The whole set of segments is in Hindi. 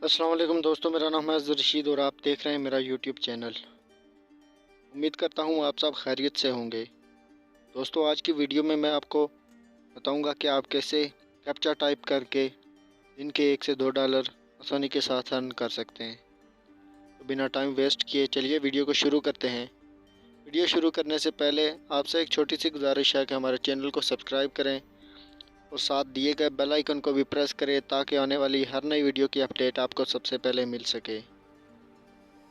अस्सलाम वालेकुम दोस्तों, मेरा नाम है अज़र रशीद और आप देख रहे हैं मेरा यूट्यूब चैनल। उम्मीद करता हूँ आप सब खैरियत से होंगे। दोस्तों, आज की वीडियो में मैं आपको बताऊँगा कि आप कैसे कैप्चा टाइप करके दिन के $1 से $2 आसानी के साथ अर्न कर सकते हैं। तो बिना टाइम वेस्ट किए चलिए वीडियो को शुरू करते हैं। वीडियो शुरू करने से पहले आपसे एक छोटी सी गुजारिश है कि हमारे चैनल को सब्सक्राइब करें और साथ दिए गए बेल आइकन को भी प्रेस करें ताकि आने वाली हर नई वीडियो की अपडेट आपको सबसे पहले मिल सके।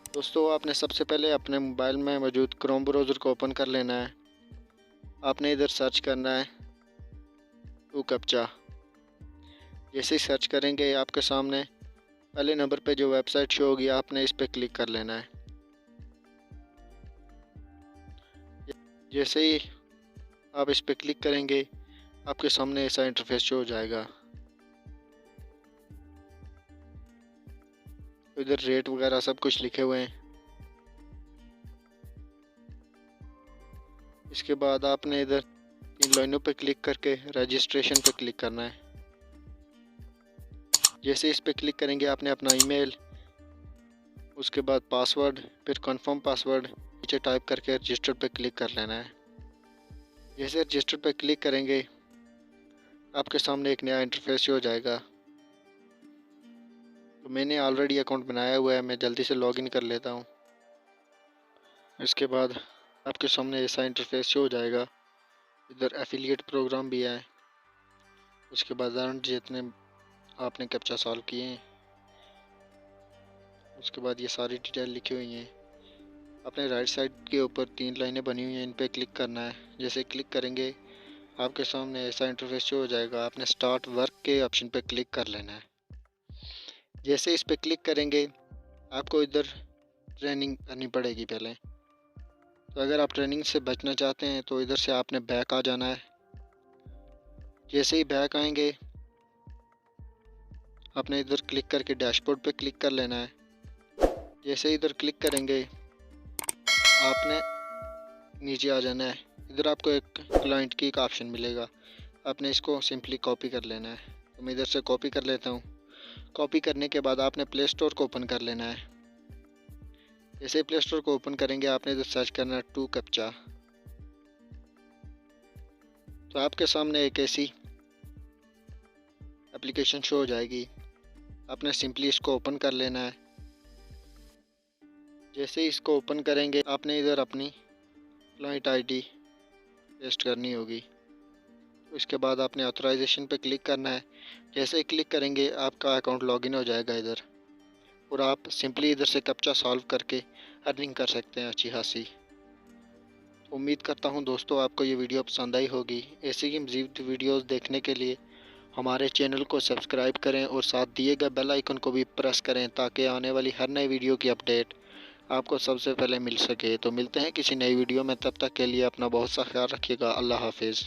दोस्तों, आपने सबसे पहले अपने मोबाइल में मौजूद क्रोम ब्राउज़र को ओपन कर लेना है। आपने इधर सर्च करना है टू कैप्चा। जैसे ही सर्च करेंगे आपके सामने पहले नंबर पे जो वेबसाइट शो होगी आपने इस पर क्लिक कर लेना है। जैसे ही आप इस पर क्लिक करेंगे आपके सामने ऐसा इंटरफेस शो हो जाएगा। इधर रेट वगैरह सब कुछ लिखे हुए हैं। इसके बाद आपने इधर इन लाइनों पे क्लिक करके रजिस्ट्रेशन पे क्लिक करना है। जैसे इस पे क्लिक करेंगे आपने अपना ईमेल, उसके बाद पासवर्ड, फिर कंफर्म पासवर्ड नीचे टाइप करके रजिस्टर पे क्लिक कर लेना है। जैसे रजिस्टर पे क्लिक करेंगे आपके सामने एक नया इंटरफेस हो जाएगा। तो मैंने ऑलरेडी अकाउंट बनाया हुआ है, मैं जल्दी से लॉगिन कर लेता हूँ। इसके बाद आपके सामने ऐसा इंटरफेस हो जाएगा। इधर एफिलिएट प्रोग्राम भी है। उसके बाद अर्न जितने आपने कैप्चा सॉल्व किए हैं, उसके बाद ये सारी डिटेल लिखी हुई हैं। अपने राइट साइड के ऊपर 3 लाइनें बनी हुई हैं, इन पे क्लिक करना है। जैसे क्लिक करेंगे आपके सामने ऐसा इंटरफेस शो हो जाएगा। आपने स्टार्ट वर्क के ऑप्शन पे क्लिक कर लेना है। जैसे इस पे क्लिक करेंगे आपको इधर ट्रेनिंग करनी पड़ेगी पहले। तो अगर आप ट्रेनिंग से बचना चाहते हैं तो इधर से आपने बैक आ जाना है। जैसे ही बैक आएंगे आपने इधर क्लिक करके डैशबोर्ड पे क्लिक कर लेना है। जैसे इधर क्लिक करेंगे आपने नीचे आ जाना है। इधर आपको एक क्लाइंट की का ऑप्शन मिलेगा, आपने इसको सिंपली कॉपी कर लेना है। तो मैं इधर से कॉपी कर लेता हूँ। कॉपी करने के बाद आपने प्ले स्टोर को ओपन कर लेना है। जैसे प्ले स्टोर को ओपन करेंगे आपने इधर सर्च करना है टू कैप्चा। तो आपके सामने एक ऐसी एप्लीकेशन शो हो जाएगी। आपने सिंपली इसको ओपन कर लेना है। जैसे ही इसको ओपन करेंगे आपने इधर अपनी क्लाइंट आईडी पेस्ट करनी होगी। उसके बाद आपने ऑथराइजेशन पे क्लिक करना है। जैसे ही क्लिक करेंगे आपका अकाउंट लॉगिन हो जाएगा इधर, और आप सिंपली इधर से कैप्चा सॉल्व करके अर्निंग कर सकते हैं अच्छी खासी। उम्मीद करता हूँ दोस्तों आपको ये वीडियो पसंद आई होगी। ऐसे ही मज़ीद वीडियोस देखने के लिए हमारे चैनल को सब्सक्राइब करें और साथ दिए गए बेल आइकन को भी प्रेस करें ताकि आने वाली हर नई वीडियो की अपडेट आपको सबसे पहले मिल सके। तो मिलते हैं किसी नई वीडियो में, तब तक के लिए अपना बहुत सा ख्याल रखिएगा। अल्लाह हाफिज़।